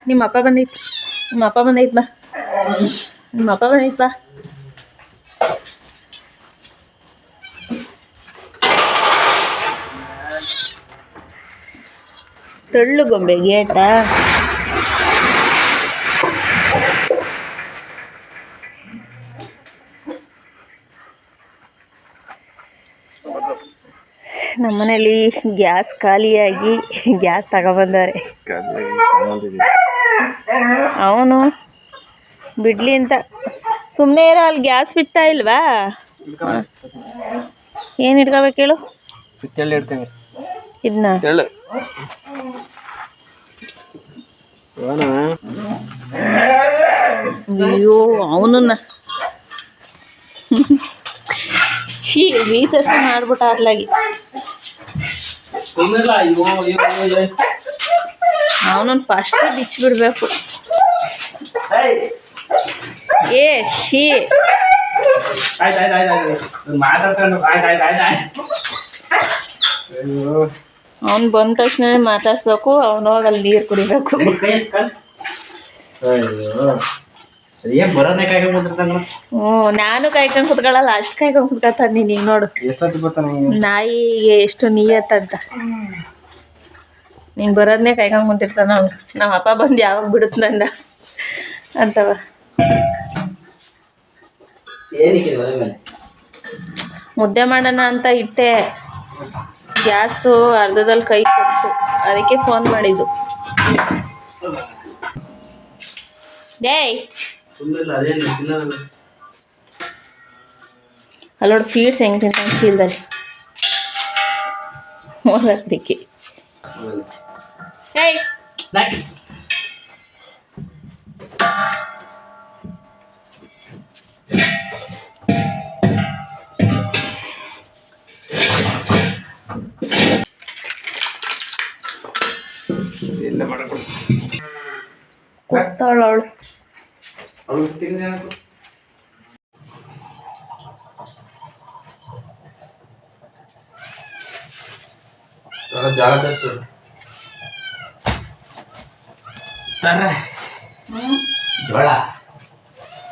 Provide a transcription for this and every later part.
ನಿಮ್ಮ ಅಪ್ಪ ಬಂದೈತಿ. ನಿಮ್ಮ ಅಪ್ಪ ಬಂದೈತಿ ಬಾ. ನಿಮ್ಮ ಅಪ್ಪ ಬಂದೈತಿ ಬಾ. ತಳ್ಳು ಗೊಂಬೆ ಗೇಟ. ನಮ್ಮನೇಲಿ ಗ್ಯಾಸ್ ಖಾಲಿಯಾಗಿ ಗ್ಯಾಸ್ ತಗೊಬಂದವ್ರೆ. ಅವನು ಬಿಡ್ಲಿ ಅಂತ ಸುಮ್ಮನೆ ಇರೋ. ಅಲ್ಲಿ ಗ್ಯಾಸ್ ಬಿಡ್ತಾ ಇಲ್ವಾ? ಏನು ಇಟ್ಕೋಬೇಕು ಹೇಳು? ಇದನ್ನ ಅಯ್ಯೋ ಅವನನ್ನ ರೀಸರ್ಚ್ ಮಾಡ್ಬಿಟ್ಟ ಅತ್ಲಾಗಿ. ಅವನನ್ನು ಫಸ್ಟ್ ಬಿಚ್ಚಿಬಿಡ್ಬೇಕು. ಏ ಛೀ, ಅವನು ಬಂದ ತಕ್ಷಣ ಮಾತಾಡ್ಸ್ಬೇಕು. ಅವನೋಗಿ ಅಲ್ಲಿ ನೀರು ಕುಡಿಬೇಕು. ನಾನು ಕಾಯ್ಕೊಂಡು ಕುತ್ಕೊಳ್ಳಲ್ಲ, ಅಷ್ಟು ಕಾಯ್ಕೊಂಡು ಕುತ್ಕೊತಾನೆ. ನೀನು ನೋಡು ನಾಯಿಗೆ ಎಷ್ಟು ನೀಯತ್ತಂತ. ನೀನು ಬರೋದನ್ನೇ ಕಾಯ್ಕೊಂಡು ಕುಂತಿರ್ತಾನ ಅವನು. ನಮ್ಮ ಅಪ್ಪ ಬಂದು ಯಾವಾಗ ಬಿಡುತ್ತ ನಂದ ಅಂತವ. ಮುದ್ದೆ ಮಾಡೋಣ ಅಂತ ಇಟ್ಟೆ, ಗ್ಯಾಸು ಅರ್ಧದಲ್ಲಿ ಕೈ ಕೊಡ್ತು, ಅದಕ್ಕೆ ಫೋನ್ ಮಾಡಿದ್ದು. ಡೇಯ್ ಅಲ್ಲೋಡು ಫೀಡ್ಸ್ ಹೆಂಗೆ ತಿಂತಾನೆ ಚೀಲದಲ್ಲಿ. ಅದಕ್ಕೆ ಏಯ್ ಕೂತಾಳವಳು.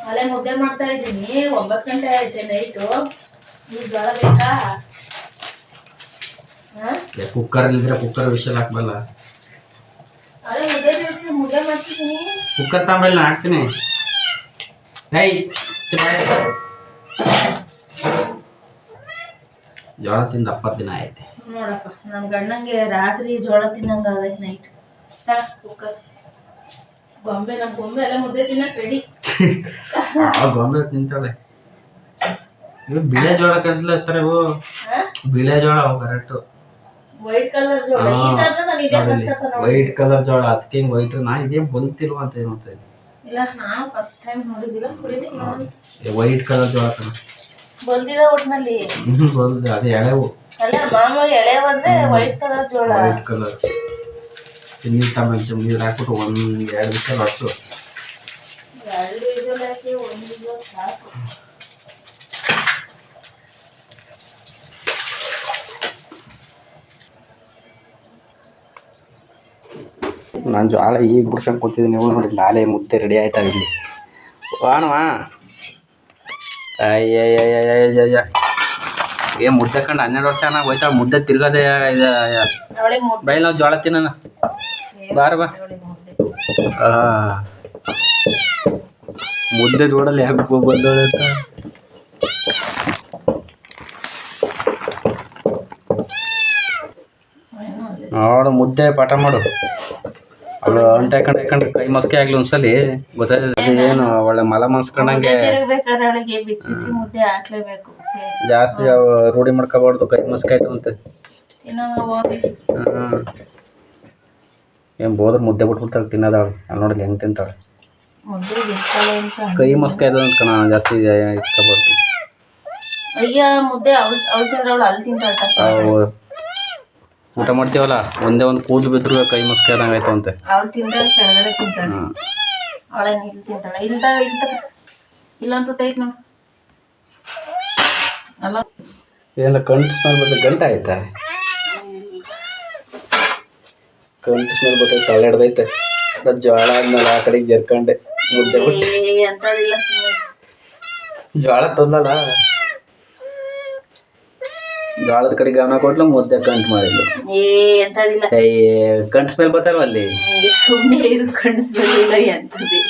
ಅಲ್ಲೇ ಮುದ್ದೆ ಮಾಡ್ತಾ ಇದ್ದೀನಿ. 9 ಗಂಟೆ ಆಯ್ತೆ ನೈಟು. ಈಗ ಜೋಳ ಬೇಕಾ? ಕುಕ್ಕರ್ ಇದ್ರೆ ಕುಕ್ಕರ್ ವಿಷಯ ಹಾಕ್ಬಲ್ಲ. ಅದೇ ಮುದ್ದೆ ಮಾಡ್ತಿದ್ದೀನಿ. ಕುಕ್ಕರ್ ತಗೊಂಬಲ್ಲಿ ಹಾಕ್ತೀನಿ. ಜೋಳ ತಿಂದ 70 ದಿನ ಐತೆ ನೋಡಪ್ಪ. ನಮ್ಮ ಗಂಡಂಗೆ ರಾತ್ರಿ ಜೋಳ ತಿನ್ನಂಗ ಆಗೈತೆ ನೈಟ್. ಕುಕ್ಕರ್ ಗೊಂಬೆ, ನಮ್ಮ ಗೊಂಬೆ ಎಲ್ಲ ಮುದ್ದೆ ತಿನ್ನಕ್ ರೆಡಿ. ಗೊಂಬೆ ತಿಂತಾಳೆ. ಇವು ಬಿಳೆ ಜೋಳ ಕಂಡ್ಲ ಇರ್ತಾರೆ. ಇವು ಬಿಳೆ ಜೋಳ ಅವು ಕರೆಕ್ಟು. ವೈಟ್ ಕಲರ್ ಜೋಳ. ವೈಟ್ ಕಲರ್ ಜೋಳ. ಅದಕ್ಕೆ ವೈಟ್ ನಾ ಇದೇ ಬಂತಿಲ್ವ ಅಂತ ಏನು ಇಲ್ಲ, ನಾವು ಫಸ್ಟ್ ಟೈಮ್ ನೋಡಿದಿಲ್ಲ. ವೈಟ್ ಕಲರ್ ಜೋಳ ಕಣ ಬಂದಿದೆ ಒಟ್ಟಿನಲ್ಲಿ. ಬಂದಿದೆ ಅದೇ ಎಳೆವು. ಅಲ್ಲ ಮಾಮೂಲಿ ಎಳೆ ಬಂದ್ರೆ ವೈಟ್ ಕಲರ್ ಜೋಳ. ವೈಟ್ ಕಲರ್ ನೀರು ತಗೊಂಡು ನೀರು ಹಾಕ್ಬಿಟ್ಟು 1-2 ವಿಷಲ್ ಹೊಟ್ಟು. 2 ವಿಷಲ್ ಹಾಕಿ 1 ವಿಷಲ್ ಸಾಕು. ನಾನು ಜೋಳ ಈಗ ಬಿಡ್ಸ್ಕೊಂಡು ಕೂತಿದ್ದೀನಿ. ನೀವು ನೋಡಿ ನಾಳೆ ಮುದ್ದೆ ರೆಡಿ ಆಯ್ತಾ ಇಲ್ಲಿ. ವಾಣವಾ ಅಯ್ಯಯ್ಯಯ್ಯಯ್ಯಯ್ಯ ಏ ಮುದ್ದೆ ಕಂಡು 12 ವರ್ಷ ಚೆನ್ನಾಗಿ ಹೋಯ್ತಾ. ಮುದ್ದೆ ತಿರ್ಗೋದೇ ಬೈಲ್. ನಾವು ಜೋಳ ತಿನ್ನೋಣ ಬಾರ ಬಾ. ಮುದ್ದೆ ನೋಡಲ್ಲ ಯಾಕೆ ಬಂದೋಳೆ ಅಂತ. ನೋಡು ಮುದ್ದೆ ಪಾಠ ಮಾಡು. ಅವಳು ಅಂಟೆ ಹಾಕೊಂಡು ಕೈ ಮಸ್ಕೆ ಆಗ್ಲಿ ಒಂದ್ಸಲಿ ಗೊತ್ತಾಯ್ತದೆ. ಏನು ಒಳ್ಳೆ ಮಲ ಮನ್ಸ್ಕೊಂಡಂಗೆ ಜಾಸ್ತಿ ರೂಢಿ ಮಾಡ್ಕೋಬಾರ್ದು. ಕೈ ಮಸ್ಕೆ ಆಯ್ತು ಅಂತೆ. ಏನು ಬೋದ್ರೆ ಮುದ್ದೆ ಬಿಟ್ಬಿಡ್ತಾಳೆ ತಿನ್ನೋದವಳು. ಅಲ್ಲಿ ನೋಡಿಲ್ಲ ಹೆಂಗೆ ತಿಂತಾಳೆ. ಕೈ ಮಸ್ಕೆ ಆಯ್ತದ ಅಂತ ಕಣ. ಜಾಸ್ತಿ ಇಟ್ಕೋಬಾರ್ದು. ಊಟ ಮಾಡ್ತೀವಲ್ಲ ಒಂದೇ ಒಂದು ಕೂದಲು ಬಿದ್ರು ಕೈ ಮಸ್ಕೆ ಆದಂಗೆ ಆಯ್ತು ಅಂತೆ. ಇದೆಲ್ಲ ಕಂಟು ಸ್ಮೆಲ್ ಬರ್ತದೆ. ಗಂಟೆ ಆಯ್ತಾ? ಕಂಟು ಸ್ಮೆಲ್ ಬರ್ತದೆ. ತಲೆ ಹಿಡ್ದೈತೆ. ಜೋಳ ಆದ್ಮೇಲೆ ಆ ಕಡೆಗೆ ಜರ್ಕಂಡೆ ಮುದ್ದೆ ಅಂತದಿಲ್ಲ ಜೋಳ ತಂದಲ್ಲ ಜೋಳದ ಕಡೆ ಗಮನ ಕೊಟ್ಲು ಮುದ್ದೆ ಕಂಟ್ ಮಾಡಿದ್ಲು ಅಂತದಿಲ್ಲ ಕಂಟ್ ಸ್ಮೆಲ್ ಬರ್ತಾರಲ್ಲ ಅಲ್ಲಿ ಸುಮ್ಮನೆ ಇರು ಕಣಿಸ್ಬರ್ಲಿಲ್ಲ ಎಂತದಿ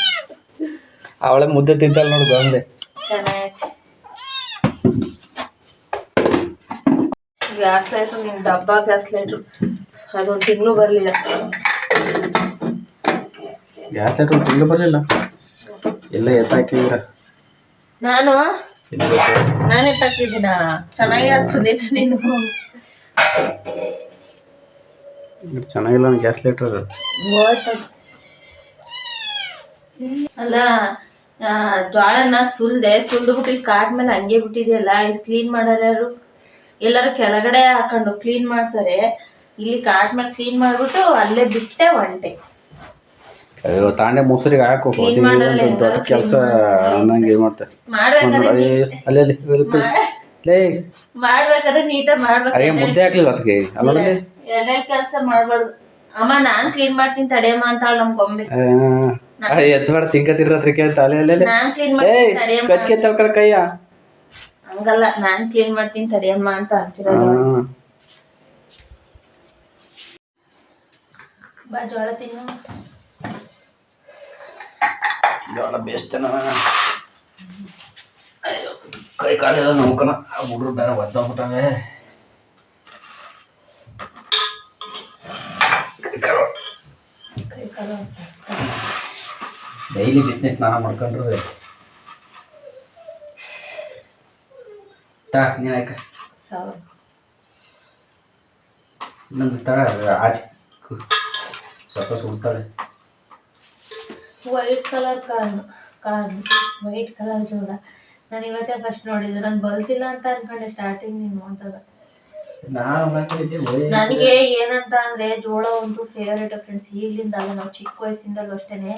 ಅವಳೆ ಮುದ್ದೆ ತಿಂತಾಳೆ ನೋಡು ಗೊಂದೆ ಚೆನ್ನಾಗೈತಿ ಗ್ಯಾಸ್ ಲೈಟ್ರು ನಿನ್ನ ಡಬ್ಬ ಗ್ಯಾಸ್ ಲೈಟ್ರು ಅದೊಂದು ತಿಂಗಳು ಬರಲಿಲ್ಲ ಗ್ಯಾಸ್ ಲೈಟ್ರು ಒಂದು ತಿಂಗಳು ಬರಲಿಲ್ಲ ಎಲ್ಲ ಎತ್ತಾಕಿದ್ರ ನಾನೇ ತಕ್ಕಿದ್ದೀನ ಚೆನ್ನಾಗಿ ಆಗ್ತದಿಲ್ಲ ನೀನು ಚೆನ್ನಾಗಿಲ್ಲ ಗ್ಯಾಸ್ ಲೈಟ್ರ್ ಅದು ಅಲ್ಲ ಜೋಳನ ಸುಲ್ದು ಬಿಟ್ಟು ಇಲ್ಲಿ ಕಾಟ್ ಮೇಲೆ ಹಂಗೆ ಬಿಟ್ಟಿದೆಯಲ್ಲ ಇಲ್ಲಿ ಕ್ಲೀನ್ ಮಾಡೋರು ಯಾರು ಎಲ್ಲರೂ ಕೆಳಗಡೆ ಹಾಕೊಂಡು ಕ್ಲೀನ್ ಮಾಡ್ತಾರೆ ಇಲ್ಲಿ ಕಾಟ್ ಮೇಲೆ ಕ್ಲೀನ್ ಮಾಡ್ಬಿಟ್ಟು ಅಲ್ಲೇ ಬಿಟ್ಟೆ ಒಂಟೆ ತಾಂಡೆ ಮುಸುರಿಗೆ ಹಾಕು ದೊಡ್ಡ ಕೆಲಸ ಅನ್ನಂಗೆ ಇದು ಮಾಡ್ತಾರೆ ಮಾಡ್ಬೇಕಾದ್ರೆ ನೀಟಾಗಿ ಮಾಡ್ಬೇಕು ಮುದ್ದೆ ಹಾಕ್ಲಿಲ್ಲ ಅದಕ್ಕೆ ಅಲ್ಲಲ್ಲಿ ಎರಡೆರಡು ಕೆಲಸ ಮಾಡ್ಬಾರ್ದು ಅಮ್ಮ ನಾನ್ ಕ್ಲೀನ್ ಮಾಡ್ತೀನಿ ತಡೆಯಮ್ಮ ಅಂತ ನಮ್ ಗೊಂಬೆ ಎತ್ಬೇಡ ತಿಂಕತಿರತ್ರಿಕೆ ಅಂತ ಅಲ್ಲೇ ನಾನ್ ಕ್ಲೀನ್ ಮಾಡ್ತೀನಿ ತಡೆಯಮ್ಮ ಕಚ್ಕೆ ತಳ್ಕಳ ಕೈಯ ಹಂಗಲ್ಲ ನಾನ್ ಕ್ಲೀನ್ ಮಾಡ್ತೀನಿ ತಡೆಯಮ್ಮ ಅಂತ ಅಂತಿರೋದು ಬಾ ಜೋಳ ತಿನ್ನು ಜೋಳ ಬೇಸ್ತನ ಅಯ್ಯೋ ಕೈ ಕಾಲೆಲ್ಲ ನೋಡ್ಕಣ ಹುಡುಗರು ಬೇರೆ ಒದ್ದಾಗ್ಬಿಟ್ಟವೆ ಡೈಲಿ ಬಿಸ್ನೆಸ್ ಸ್ನಾನ ಮಾಡ್ಕೊಂಡ್ರೆ ನೀನು ಯಾಕೆ ಇನ್ನೊಂದು ತರ ಆಚೆ ಸ್ವಲ್ಪ ಸುಡ್ತಾಳೆ white colour car white colour ಜೋಳ ನಾನು ಇವತ್ತೇ ಫಸ್ಟ್ ನೋಡಿದ್ದೆ ನಾನು ಬಲ್ತಿಲ್ಲ ಅಂತ ಅನ್ಕೊಂಡೆ ಸ್ಟಾರ್ಟಿಂಗ್ ನೀನು ನೋಡಿದಾಗ ನನಗೆ ಏನಂತ ಅಂದ್ರೆ ಜೋಳ ಒಂದು ಫೇವ್ರೇಟ್ ಫ್ರೆಂಡ್ಸ್ ಈಗಲಿಂದ ಅಲ್ಲ ನಾವು ಚಿಕ್ಕ ವಯಸ್ಸಿಂದಲೂ ಅಷ್ಟೇನೆ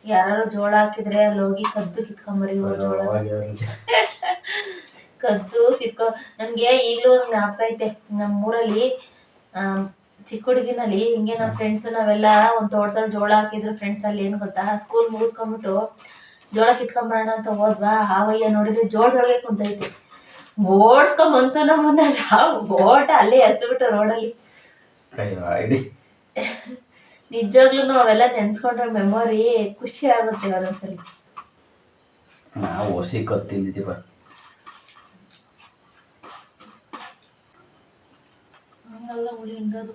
ಯಾರು ಜೋಳ ಹಾಕಿದ್ರೆ ಅಲ್ಲಿ ಹೋಗಿ ಕದ್ದು ಕಿತ್ಕೊಂಬರಿ ಜೋಳ ಕದ್ದು ಕಿತ್ಕೊ ನನ್ಗೆ ಈಗಲೂ ಒಂದು ಜ್ಞಾಪಕ ಐತೆ ನಮ್ಮೂರಲ್ಲಿ ಚಿಕ್ಕ ಹುಡುಗಿನಲ್ಲಿ ಹಿಂಗೆ ನಮ್ಮ ಫ್ರೆಂಡ್ಸ್ ನಾವೆಲ್ಲ ಒಂದು ತೋಟದಲ್ಲಿ ಜೋಳ ಹಾಕಿದ್ರು ಫ್ರೆಂಡ್ಸ್ ಅಲ್ಲಿ ಏನು ಗೊತ್ತಾ ಸ್ಕೂಲ್ ಮುಗಿಸ್ಕೊಂಡ್ಬಿಟ್ಟು ಜೋಳ ಕಿತ್ಕೊಂಬರೋಣ ಅಂತ ಹೋದ್ವಾ ಹಾವಯ್ಯ ನೋಡಿದ್ರೆ ಜೋಳದೊಳಗೆ ಕುಂತೈತಿ ಓಡ್ಸ್ಕೊಂಬಂತು ನಮ್ಮನ್ನ ಓಟ ಅಲ್ಲೇ ಎಸ್ಬಿಟ್ಟು ರೋಡಲ್ಲಿ ನಿಜವಾಗ್ಲೂ ಅವೆಲ್ಲ ನೆನ್ಸ್ಕೊಂಡ್ರೆ ಮೆಮೊರಿ ಖುಷಿ ಆಗುತ್ತೆ ಒಂದೊಂದ್ಸಲಿ ನಾವು ಹೊಸಿ ತಿಂದಿದ್ದೀವ ಹಂಗಲ್ಲ ಹುಳಿ ಹಿಂಗದು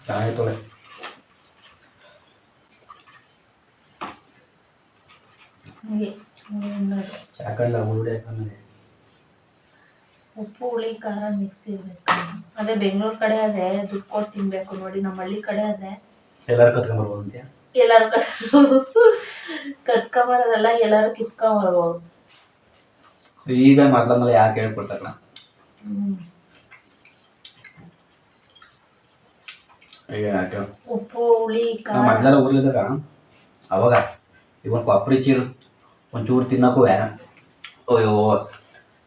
ಚೆನ್ನಾಗಿತ್ತೊಳೆ ಸಾಕಲ್ಲ ಹುಳಿ ಉಪ್ಪು ಹುಳಿ ಖಾರ ಮಿಕ್ಸ್ ಇರ್ಬೇಕು ಅದೇ ಬೆಂಗಳೂರು ಕಡೆ ಅದೇ ದುಡ್ಡು ಕೊಟ್ಟು ತಿನ್ಬೇಕು ನೋಡಿ ನಮ್ಮ ಹಳ್ಳಿ ಕಡೆ ಅದೇ ಎಲ್ಲಾರು ಕತ್ಕೊಂಡ್ಬರ್ಬೋದು ಅಂತ ಎಲ್ಲಾರು ಕತ್ಕೊಂಬರೋದಲ್ಲ ಎಲ್ಲಾರು ಕಿತ್ಕೊಂಬರ್ಬೋದು ಈಗ ಮೊದ್ಲ ಯಾಕೆ ಹೇಳ್ಕೊಡ್ತಾರಲ್ಲ ಉಪ್ಪು ಹುಳಿ ಮೊದ್ಲೆಲ್ಲ ಊರ್ಲಿದ್ದಾಗ ಅವಾಗ ಇವಾಗ ಕೊಬ್ಬರಿ ಚೀರು ಒಂಚೂರು ತಿನ್ನಕ್ಕೂ ಅಯ್ಯೋ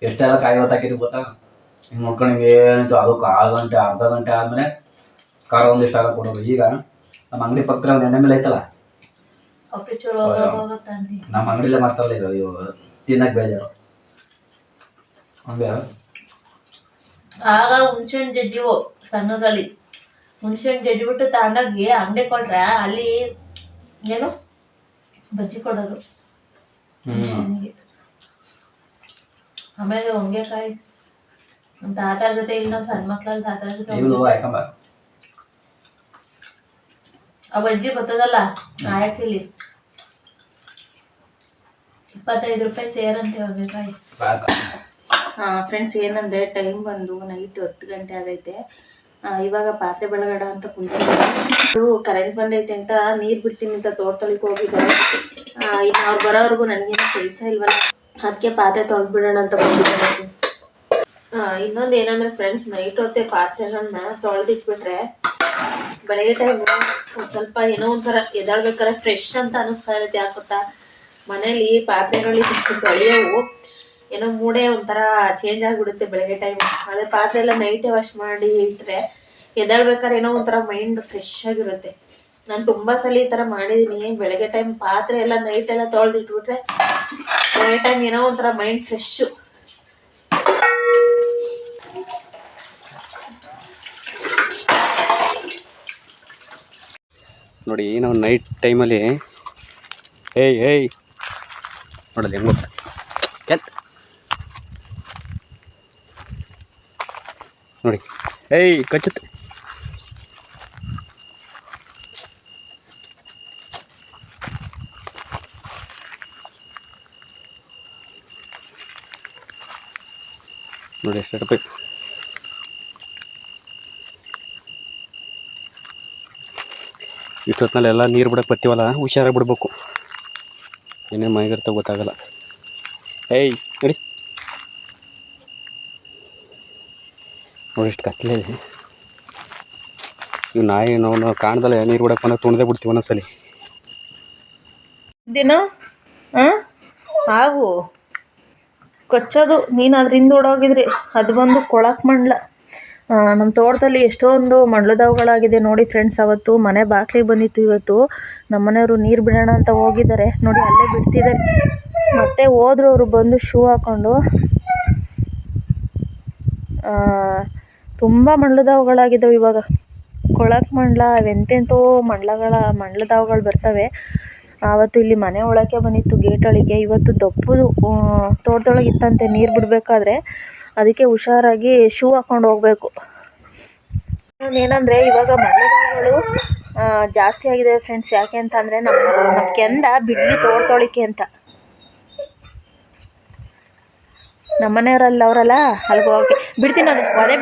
ಎಷ್ಟೆಲ್ಲ ಕಾಯಿ ಹೊತ್ತಾಕಿದ್ದು ಗೊತ್ತಾ ಹಿಂಗೆ ನೋಡ್ಕೊಂಡು ಏನಿತ್ತು ಅದು ಕಾಲು ಗಂಟೆ ಅರ್ಧ ಗಂಟೆ ಆದಮೇಲೆ ಖಾರ ಒಂದಿಷ್ಟು ಆಗ ಕೊಡೋದು ಈಗ ನಮ್ಮ ಅಂಗಡಿ ಪಕ್ಕದ ಒಂದು ಎಣ್ಣೆ ಮೇಲೆ ಐತಲ್ಲ ನಮ್ಮ ಅಂಗಡಿಲೇ ಮಾಡ್ತಾರಲ್ಲ ಇದು ಅಯ್ಯೋ ತಿನ್ನಕ್ಕೆ ಬೇಜಾರು ಹಂಗೆ ಆಗ ಹುಣ್ಸೆಹಣ್ಣು ಜಜ್ಜಿವು ಸಣ್ಣದಲ್ಲಿ ಹುಣ್ಸೆಹಣ್ಣು ಜಜ್ಜಿಬಿಟ್ಟು ತಗೊಂಡೋಗಿ ಅಂಗಡಿ ಕೊಟ್ರೆ ಅಲ್ಲಿ ಏನು ಬಜ್ಜಿ ಕೊಡೋದು ಹುಣ್ಸೆಹಣ್ಣಿಗೆ ಆಮೇಲೆ ಹೊಂಗೆಕಾಯಿ ನಮ್ಮ ತಾತರ ಜೊತೆ ಇಲ್ಲಿ ನಾವು ಸಣ್ಣ ಮಕ್ಳಲ್ಲಿ ತಾತರ ಜೊತೆ ಆ ಬಜ್ಜಿ ಗೊತ್ತದಲ್ಲ ಆಯಕಿಲ್ಲಿ 25 ರೂಪಾಯಿ ಸೇರಂತೆ ಹೊಂಗೆಕಾಯಿ ಫ್ರೆಂಡ್ಸ್ ಏನಂದ್ರೆ ಟೈಮ್ ಬಂದು ನೈಟ್ 10 ಗಂಟೆ ಆಗೈತೆ ಇವಾಗ ಪಾತ್ರೆ ಬೆಳಗಡ ಅಂತ ಕುಂತಿದ್ದು ಕರೆಂಟ್ ಬಂದೈತೆ ಅಂತ ನೀರು ಬಿಡ್ತೀನಿ ಅಂತ ತೋಟದೊಳಗೆ ಹೋಗಿದ್ದೆ ಇನ್ನು ಅವ್ರು ಬರೋವರೆಗೂ ನನಗೇನು ಕೆಲಸ ಇಲ್ವಲ್ಲ ಅದಕ್ಕೆ ಪಾತ್ರೆ ತೊಳೆದ್ಬಿಡೋಣ ಅಂತ ಬಂದಿದ್ದೆ ಇನ್ನೊಂದು ಏನಂದ್ರೆ ಫ್ರೆಂಡ್ಸ್ ನೈಟ್ ಹೊತ್ತೆ ಪಾತ್ರೆಗಳನ್ನ ತೊಳೆದಿಟ್ಬಿಟ್ರೆ ಬೆಳಗ್ಗೆ ಟೈಮ್ ಒಂದು ಸ್ವಲ್ಪ ಏನೋ ಒಂಥರ ಎದಾಳ್ಬೇಕಾದ್ರೆ ಫ್ರೆಶ್ ಅಂತ ಅನ್ನಿಸ್ತಾ ಇರುತ್ತೆ ಯಾಕೊತ್ತಾ ಮನೇಲಿ ಪಾತ್ರೆಗಳಿಗೆ ತೊಳೆಯೋವು ಏನೋ ಮೂಡೆ ಒಂಥರ ಚೇಂಜ್ ಆಗಿಬಿಡುತ್ತೆ ಬೆಳಗ್ಗೆ ಟೈಮ್ ಅದೇ ಪಾತ್ರೆ ಎಲ್ಲ ನೈಟೇ ವಾಶ್ ಮಾಡಿ ಇಟ್ಟರೆ ಎದ್ದೇಳ್ಬೇಕಾದ್ರೆ ಏನೋ ಒಂಥರ ಮೈಂಡ್ ಫ್ರೆಶ್ ಆಗಿರುತ್ತೆ. ನಾನು ತುಂಬಾ ಸಲ ಈ ತರ ಮಾಡಿದೀನಿ. ಬೆಳಗ್ಗೆ ಟೈಮ್ ಪಾತ್ರೆ ಎಲ್ಲ ನೈಟ್ ಎಲ್ಲ ತೊಳೆದಿಟ್ಬಿಟ್ರೆ ಬೆಳಗ್ಗೆ ಟೈಮ್ ಏನೋ ಒಂಥರ ಮೈಂಡ್ ಫ್ರೆಶ್. ನೋಡಿ ನಾವು ನೈಟ್ ಟೈಮಲ್ಲಿ ಏಯ್ ನೋಡಲ್ಲ ಹೆಂಗ್ ಗೊತ್ತಾ ನೋಡಿ ಕಚ್ಚುತ್ತೆ. ನೋಡಿ ಎಷ್ಟು ಬೇಕು. ಇಷ್ಟೊತ್ತಿನಲ್ಲೆಲ್ಲ ನೀರು ಬಿಡಕ್ಕೆ ಬರ್ತೀವಲ್ಲ, ಹುಷಾರಾಗಿ ಬಿಡ್ಬೇಕು. ಏನೇನು ಮೈಗಿರ್ತಾವೆ ಗೊತ್ತಾಗಲ್ಲ. ನೋಡಿ ನೋಡಿ ಎಷ್ಟು ಕತ್ತಲೆ ಇದೆ. ಇವು ನಾಯಿ ನಾವು ಕಾಣ್ದಲ್ಲ ನೀರು ಬಿಡಕ್ಕೆ ಬಂದಾಗ ತುಣ್ದೇ ಬಿಡ್ತೀವಿ ಒಂದೊಂದ್ಸಲಿ. ದಿನ ಹಾವು ಕಚ್ಚೋದು, ನೀನು ಅದರಿಂದ ಓಡೋಗಿದ್ರಿ. ಅದು ಬಂದು ಕೊಳಕ್ ಮಂಡ್ಲ. ನಮ್ಮ ತೋಟದಲ್ಲಿ ಎಷ್ಟೊಂದು ಮಂಡ್ಲದಾವುಗಳಾಗಿದೆ ನೋಡಿ ಫ್ರೆಂಡ್ಸ್. ಅವತ್ತು ಮನೆ ಬಾಗಿಲಿಗೆ ಬಂದಿತ್ತು. ಇವತ್ತು ನಮ್ಮ ಮನೆಯವರು ನೀರು ಬಿಡೋಣ ಅಂತ ಹೋಗಿದ್ದಾರೆ ನೋಡಿ, ಅಲ್ಲೇ ಬಿಡ್ತಿದ್ದಾರೆ. ಮತ್ತೆ ಹೋದ್ರು ಅವರು ಬಂದು ಶೂ ಹಾಕ್ಕೊಂಡು. ತುಂಬ ಮಂಡ್ಲದಾವುಗಳಾಗಿದ್ದಾವೆ ಇವಾಗ. ಕೊಳಕ್ ಮಂಡ್ಲ ಅವೆಂತೆಂತೋ ಮಂಡ್ಲದಾವುಗಳು ಬರ್ತವೆ. ಆವತ್ತು ಇಲ್ಲಿ ಮನೆ ಒಳಕ್ಕೆ ಬಂದಿತ್ತು, ಗೇಟ್ ಒಳಗೆ. ಇವತ್ತು ದಪ್ಪದು ತೋಟದೊಳಗೆ ಇತ್ತಂತೆ ನೀರು ಬಿಡಬೇಕಾದ್ರೆ. ಅದಕ್ಕೆ ಹುಷಾರಾಗಿ ಶೂ ಹಾಕ್ಕೊಂಡು ಹೋಗಬೇಕು. ಏನಂದರೆ ಇವಾಗ ಮಂಡ್ಲದಾವುಗಳು ಜಾಸ್ತಿ ಆಗಿದೆ ಫ್ರೆಂಡ್ಸ್. ಯಾಕೆ ಅಂತಂದರೆ ನಮ್ಮ ಕೆಂದ ಬಿಡ್ಲಿ ತೋಟದೊಳಕ್ಕೆ ಅಂತ. ನಮ್ಮ ಮನೆಯವರಲ್ಲಿ ಅವರಲ್ಲ, ಅಲ್ಲಿಗೆ ಹೋಗೋಕ್ಕೆ ಬಿಡ್ತೀನಿ, ಅದು ಪದೇ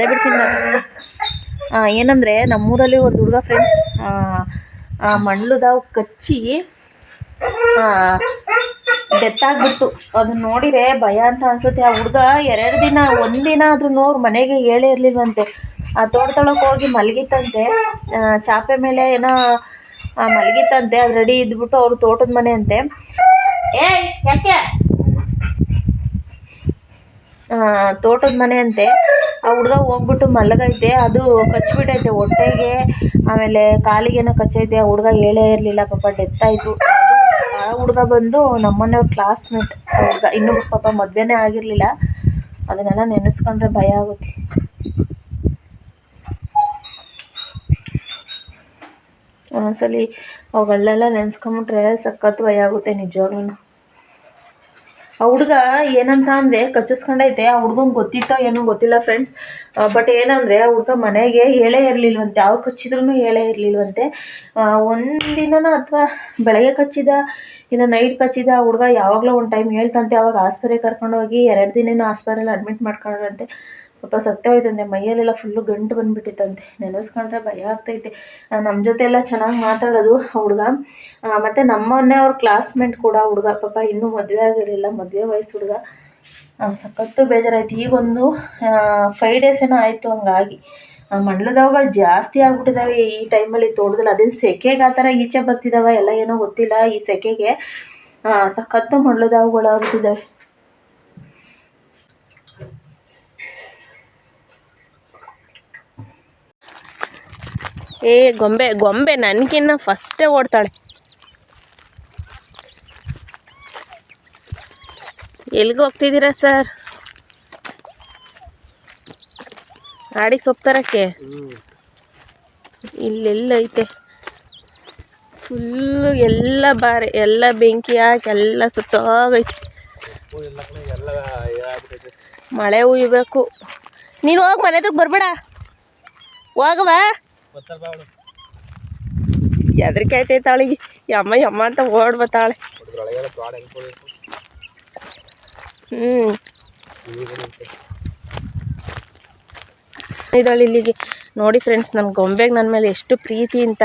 ಬಿಡ್ತೀನಿ ನಾನು. ಏನಂದರೆ ನಮ್ಮೂರಲ್ಲಿ ಒಂದು ಹುಡುಗ ಫ್ರೆಂಡ್ಸ್ ಮಂಡ್ಲದಾವು ಕಚ್ಚಿ ಡೆತ್ ಆಗಿಬಿಡ್ತು. ಅದನ್ನ ನೋಡಿದರೆ ಭಯ ಅಂತ ಅನಿಸುತ್ತೆ. ಆ ಹುಡುಗ 2 ದಿನ 1 ದಿನ ಆದ್ರೂ ಅವ್ರ ಮನೆಗೆ ಹೇಳೇ ಇರಲಿಲ್ವಂತೆ. ಆ ತೋಟದೊಳಗೆ ಹೋಗಿ ಮಲಗಿತ್ತಂತೆ, ಚಾಪೆ ಮೇಲೆ ಏನೋ ಮಲಗಿತ್ತಂತೆ. ಅದು ರೆಡಿ ಇದ್ಬಿಟ್ಟು ಅವ್ರ ತೋಟದ ಮನೆ ಅಂತೆ. ಯಾಕೆ ತೋಟದ ಮನೆ ಅಂತೆ. ಆ ಹುಡುಗ ಹೋಗ್ಬಿಟ್ಟು ಮಲಗೈತೆ, ಅದು ಕಚ್ಬಿಟ್ಟೈತೆ ಹೊಟ್ಟೆಗೆ, ಆಮೇಲೆ ಕಾಲಿಗೇನೋ ಕಚ್ಚೈತೆ. ಆ ಹುಡುಗ ಹೇಳೇ ಇರಲಿಲ್ಲ, ಪಾಪ ಡೆತ್ ಆಯಿತು. ಆ ಹುಡುಗ ಬಂದು ನಮ್ಮನೆಯವ್ರ ಕ್ಲಾಸ್ಮೇಟ್. ಆ ಹುಡುಗ ಇನ್ನೂ ಪಾಪ ಮದುವೆನೇ ಆಗಿರಲಿಲ್ಲ. ಅದನ್ನೆಲ್ಲ ನೆನೆಸ್ಕೊಂಡ್ರೆ ಭಯ ಆಗುತ್ತೆ. ಒಂದೊಂದ್ಸಲಿ ಅವುಗಳನ್ನೆಲ್ಲ ನೆನೆಸ್ಕೊಂಬಿಟ್ರೆ ಸಖತ್ ಭಯ ಆಗುತ್ತೆ ನಿಜವಾಗ್ಲೂ. ಆ ಹುಡುಗ ಏನಂತ ಅಂದರೆ ಕಚ್ಚಿಸ್ಕೊಂಡೈತೆ. ಆ ಹುಡುಗಂಗೆ ಗೊತ್ತಿತ್ತೋ ಏನೋ ಗೊತ್ತಿಲ್ಲ ಫ್ರೆಂಡ್ಸ್. ಬಟ್ ಏನಂದರೆ ಆ ಹುಡುಗ ಮನೆಗೆ ಹೇಳೇ ಇರಲಿಲ್ವಂತೆ. ಯಾವ ಕಚ್ಚಿದ್ರೂ ಹೇಳೇ ಇರಲಿಲ್ವಂತೆ. ಒಂದಿನ ಅಥವಾ ಬೆಳಗ್ಗೆ ಕಚ್ಚಿದ, ಇಲ್ಲ ನೈಟ್ ಕಚ್ಚಿದ. ಆ ಹುಡುಗ ಯಾವಾಗಲೂ ಒಂದು ಟೈಮ್ ಹೇಳ್ತಂತೆ. ಅವಾಗ ಆಸ್ಪತ್ರೆಗೆ ಕರ್ಕೊಂಡೋಗಿ 2 ದಿನ ಆಸ್ಪತ್ರೆಯಲ್ಲಿ ಅಡ್ಮಿಟ್ ಮಾಡ್ಕೊಂಡ್ರಂತೆ. ಪಾಪ ಸತ್ತೇ ಹೋಯ್ತಂತೆ. ಮೈಯಲ್ಲೆಲ್ಲ ಫುಲ್ಲು ಗಂಟು ಬಂದುಬಿಟ್ಟಿತ್ತಂತೆ. ನೆನೆಸ್ಕೊಂಡ್ರೆ ಭಯ ಆಗ್ತೈತೆ. ನಮ್ಮ ಜೊತೆ ಎಲ್ಲ ಚೆನ್ನಾಗಿ ಮಾತಾಡೋದು ಆ ಹುಡುಗ. ಮತ್ತು ನಮ್ಮ ಮನೆಯವ್ರ ಕ್ಲಾಸ್ಮೇಟ್ ಕೂಡ ಹುಡುಗ. ಪಾಪ ಇನ್ನೂ ಮದುವೆ ಆಗಿರಲಿಲ್ಲ, ಮದುವೆ ವಯಸ್ಸು ಹುಡುಗ. ಸಖತ್ತು ಬೇಜಾರಾಯಿತು. ಈಗೊಂದು 5 ಡೇಸ್ ಏನೋ ಆಯಿತು ಹಂಗಾಗಿ. ಮಂಡ್ಲದಾವುಗಳು ಜಾಸ್ತಿ ಆಗ್ಬಿಟ್ಟಿದ್ದಾವೆ ಈ ಟೈಮಲ್ಲಿ ತೋಟದಲ್ಲಿ. ಅದೇನು ಸೆಕೆಗೆ ಆ ಥರ ಈಚೆ ಬರ್ತಿದ್ದಾವೆ ಎಲ್ಲ ಏನೋ ಗೊತ್ತಿಲ್ಲ. ಈ ಸೆಕೆಗೆ ಸಖತ್ತು ಮಂಡ್ಲದಾವುಗಳು ಆಗ್ಬಿಟ್ಟಿದ್ದಾವೆ. ಗೊಂಬೆ ನನಗಿನ್ನ ಫಸ್ಟೇ ಓಡ್ತಾಳೆ. ಎಲ್ಲಿಗೆ ಹೋಗ್ತಿದ್ದೀರಾ ಸರ್? ಆಡಿಗೆ ಸೊಪ್ಪು ತರಕ್ಕೆ? ಇಲ್ಲೆಲ್ಲೈತೆ ಫುಲ್ಲು ಎಲ್ಲ ಬೆಂಕಿ ಹಾಕಿ ಎಲ್ಲ ಸುಟ್ಟೋಗೈತಿ. ಮಳೆ ಹುಯ್ಬೇಕು. ನೀನು ಹೋಗಿ ಮನೆ ಹತ್ರಕ್ಕೆ ಬರಬೇಡ, ಹೋಗವಾ. ಹೆದರಿಕೆ ಆಯ್ತೈತೆ ಅವಳಿಗೆ. ಯಮ್ಮ ಅಂತ ಓಡ್ ಬರ್ತಾಳೆ. ಇದ್ದಾಳೆ ಇಲ್ಲಿಗೆ. ನೋಡಿ ಫ್ರೆಂಡ್ಸ್, ನನ್ನ ಗೊಂಬೆಗೆ ನನ್ನ ಮೇಲೆ ಎಷ್ಟು ಪ್ರೀತಿ ಅಂತ.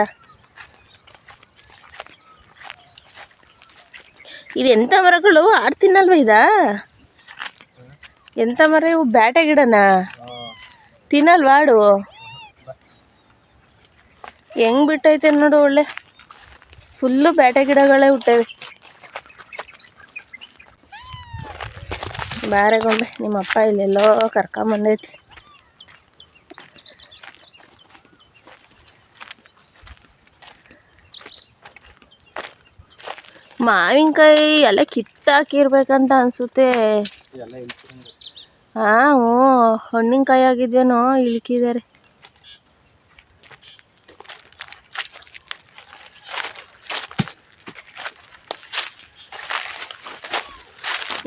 ಇದು ಎಂಥ ಮರಗಳು? ಆಡ್ತೀನಲ್ವ ಇದ? ಎಂಥ ಮರ ಇವು? ಬ್ಯಾಟೆ ಗಿಡನಾ? ತಿನ್ನಲ್ವಾ ಆಡು? ಹೆಂಗ್ ಬಿಟ್ಟೈತೆ ನೋಡು, ಒಳ್ಳೆ ಫುಲ್ಲು ಬ್ಯಾಟೆ ಗಿಡಗಳೇ ಹುಟ್ಟವೆ. ಬಾರೆ ಗೊಂಬೆ, ನಿಮ್ಮಪ್ಪ ಇಲ್ಲೆಲ್ಲೋ ಕರ್ಕೊಂಬಂದೈತಿ. ಮಾವಿನಕಾಯಿ ಎಲ್ಲ ಕಿತ್ತಾಕಿರ್ಬೇಕಂತ ಅನ್ಸುತ್ತೆ. ಹಾ ಹ್ಞೂ ಹಣ್ಣಿನಕಾಯಿ ಆಗಿದ್ವೇನೋ ಇಳ್ಕಿದ್ದಾರೆ.